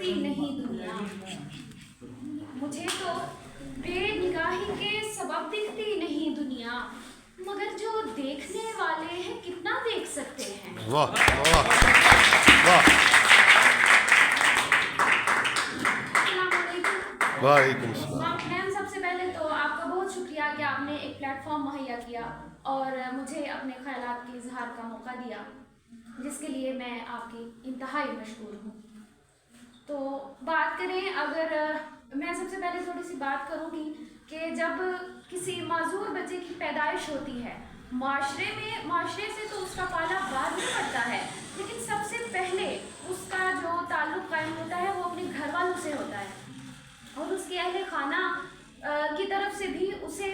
दिखती नहीं दुनिया, मुझे तो बेनिगाही के सबब दिखती नहीं दुनिया, मगर जो देखने वाले हैं कितना देख सकते हैं। वाह वाह वाह। वालेकुम सलाम। मैम, सबसे पहले तो आपका बहुत शुक्रिया कि आपने एक प्लेटफॉर्म मुहैया किया और मुझे अपने ख्यालात के इजहार का मौका दिया, जिसके लिए मैं आपकी इंतहाई मशहूर हूँ। तो बात करें, अगर मैं सबसे पहले थोड़ी सी बात करूँगी कि जब किसी माजूर बच्चे की पैदाइश होती है, माशरे से तो उसका पाला बाद में पड़ता है, लेकिन सबसे पहले उसका जो ताल्लुक़ कायम होता है वो अपने घर वालों से होता है और उसके अहले खाना की तरफ से भी उसे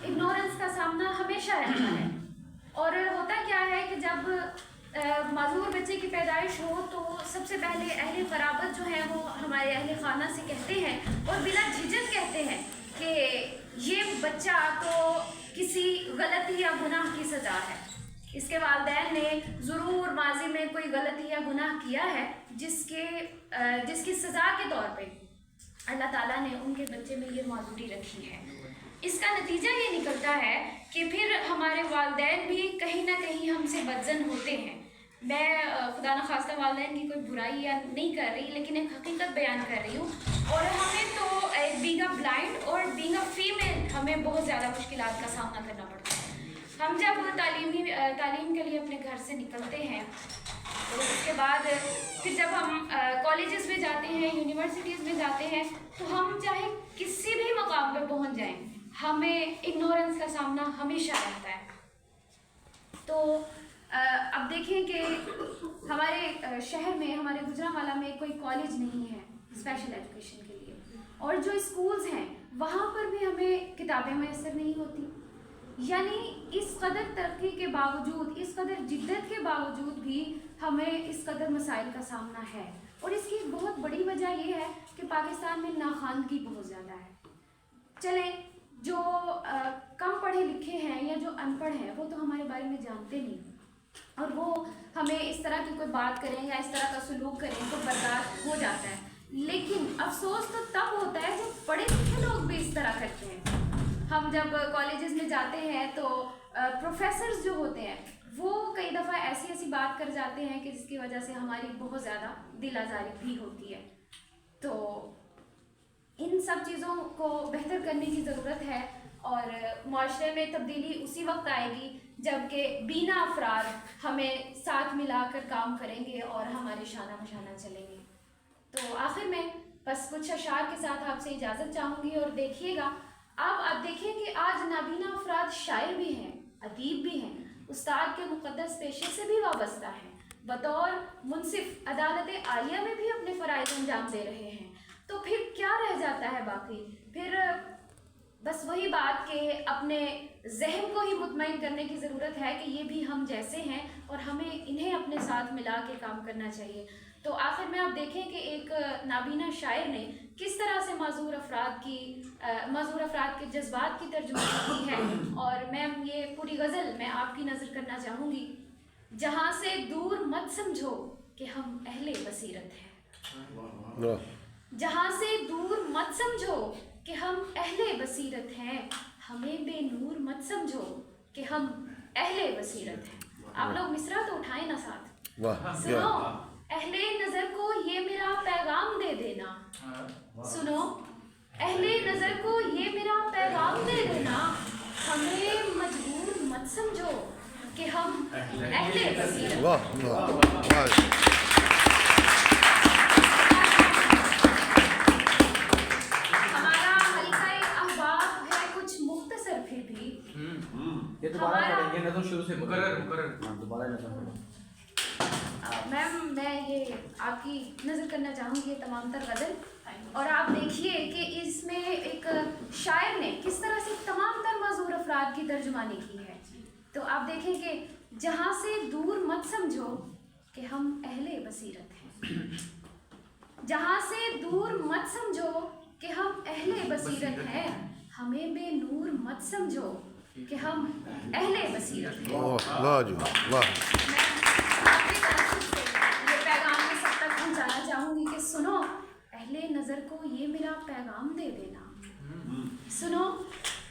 इग्नोरेंस का सामना हमेशा रहता है। और होता क्या है कि जब माजूर बच्चे की पैदाइश हो तो सबसे पहले अहले क़राबत जो है वो हमारे अहले खाना से कहते हैं और बिला झिझक कहते हैं कि ये बच्चा तो किसी गलती या गुनाह की सज़ा है। इसके वालिदैन ने ज़रूर माजी में कोई गलती या गुनाह किया है जिसकी सज़ा के तौर पे अल्लाह ताला ने उनके बच्चे में ये मौजूदी रखी है। इसका नतीजा ये निकलता है कि फिर हमारे वालिदैन भी कहीं ना कहीं हमसे बदजन होते हैं। मैं खुदा न खास्ता वालिदैन की कोई बुराई या नहीं कर रही, लेकिन एक हकीकत बयान कर रही हूँ। और हमें तो बीइंग अ ब्लाइंड और बीइंग अ फीमेल हमें बहुत ज़्यादा मुश्किलात का सामना करना पड़ता है। हम जब तालीम के लिए अपने घर से निकलते हैं तो उसके बाद फिर जब हम कॉलेजेस में जाते हैं, यूनिवर्सिटीज़ में जाते हैं, तो हम चाहे किसी भी मकाम पर पहुंच जाएं, हमें इग्नोरेंस का सामना हमेशा रहता है। तो अब देखें कि हमारे शहर में, हमारे गुजरांवाला में कोई कॉलेज नहीं है स्पेशल एजुकेशन के लिए, और जो स्कूल्स हैं वहाँ पर भी हमें किताबें मैसर नहीं होती। यानी इस कदर तरक्की के बावजूद, इस कदर जिद्दत के बावजूद भी हमें इस कदर मसाइल का सामना है। और इसकी एक बहुत बड़ी वजह यह है कि पाकिस्तान में नाखानगी बहुत ज़्यादा है। चलें, जो कम पढ़े लिखे हैं या जो अनपढ़ हैं वो तो हमारे बारे में जानते नहीं, और वो हमें इस तरह की कोई बात करें या इस तरह का सलूक करें तो बर्दाश्त हो जाता है। लेकिन अफसोस तो तब होता है जब पढ़े लिखे लोग भी इस तरह करते हैं। हम जब कॉलेजेस में जाते हैं तो प्रोफेसर्स जो होते हैं वो कई दफ़ा ऐसी बात कर जाते हैं कि जिसकी वजह से हमारी बहुत ज़्यादा दिल आज़ारी भी होती है। तो इन सब चीज़ों को बेहतर करने की ज़रूरत है और माशरे में तब्दीली उसी वक्त आएगी जबकि बीना अफराद हमें साथ मिलाकर काम करेंगे और हमारे शाना बशाना चलेंगे। तो आखिर में बस कुछ अशार के साथ आपसे इजाज़त चाहूँगी। और देखिएगा, आप देखें कि आज नाबीना अफराद शायर भी हैं, अदीब भी हैं, उस्ताद के मुक़द्दस पेशे से भी वाबस्ता हैं, बतौर मुंसिफ अदालत आलिया में भी अपने फ़राइज़ अंजाम दे रहे हैं। तो फिर क्या रह जाता है बाकी? फिर बस वही बात कि अपने ज़हन को ही मुतमईन करने की ज़रूरत है कि ये भी हम जैसे हैं और हमें इन्हें अपने साथ मिला के काम करना चाहिए। तो आखिर में आप देखें कि एक नाबीना शायर ने किस तरह से माजूर अफराद के जज्बात की तर्जुमानी की है। और मैं ये पूरी गज़ल मैं आपकी नज़र करना चाहूँगी। जहाँ से दूर मत समझो कि हम अहले बसीरत हैं, जहाँ से दूर मत समझो कि हम अहले बसीरत हैं, हमें बेनूर मत समझो कि हम अहले बसीरत हैं। आप लोग मिसरा तो उठाएं ना साथ। सुनो, अहले नज़र को ये मेरा पैगाम दे देना, सुनो अहले नज़र को ये मेरा पैगाम दे देना, हमें मजबूर मत समझो कि हम अहले बसीरत। हमारा हल्का-ए अहबाब है कुछ मुख्तसर फिर भी। ये दोबारा पढ़ेंगे ना तो शुरू से मुकर्रर दोबारा नज़र। मैम, मैं ये आपकी नज़र करना चाहूँगी ये तमाम तर गज़ल, और आप देखिए कि इसमें एक शायर ने किस तरह से तमाम तर माजूर अफराद की तर्जुमानी की है। तो आप देखें कि जहाँ से दूर मत समझो कि हम अहले बसीरत हैं, जहाँ से दूर मत समझो कि हम अहले बसीरत हैं, हमें बेनूर मत समझो कि हम अहले बसीरत हैं। मैं आपके तरफ से ये पैगाम मैं सब तक पहुँचाना चाहूँगी कि सुनो, अहले नज़र को ये मेरा पैगाम दे देना, सुनो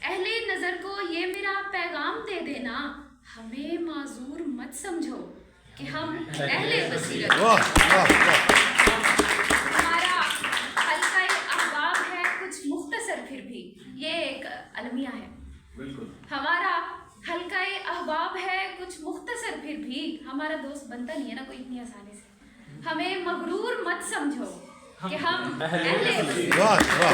अहले नज़र को ये मेरा पैगाम दे देना, हमें माजूर मत समझो कि हम अहले बसीरत। वाह वाह वाह हमारा हल्का अहबाब है कुछ मुख्तसर फिर भी, ये एक अलमिया है। बिल्कुल। हमारा हल्का अहबाब है कुछ मुख्तसर फिर भी, हमारा दोस्त बनता नहीं है ना कोई इतनी आसानी से। हमें मगरूर मत समझो कि हम अहले बसीरत। वाह वाह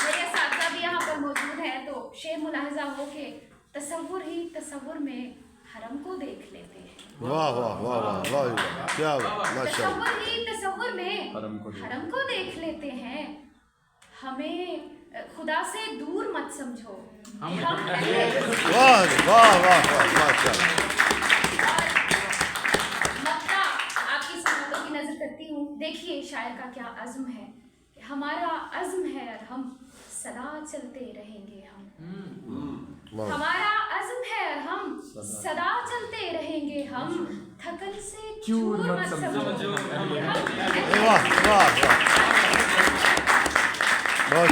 मेरे साथी भी यहाँ पर मौजूद हैं, तो शेर मुलाहिजा हो के तसव्वुर ही तसव्वुर में हरम को देख लेते हैं। वाह वाह वाह वाह वाह क्या माशाल्लाह। तसव्वुर ही तसव्वुर में हरम को देख लेते हैं, हमें खुदा से दूर मत समझो कि हम अहले बसीरत। वाह वाह वाह वाह माशाल्लाह। और मक्ता आपकी सनतों की नजर करती हूँ, देखिए शायर का क्या अज़्म है कि हमारा अज़्म है और हम सदा चलते रहेंगे हम। वाह हमारा अज़्म है और हम सदा चलते रहेंगे हम, थकन से चूर मत समझो कि हम वाह वाह वाह बहुत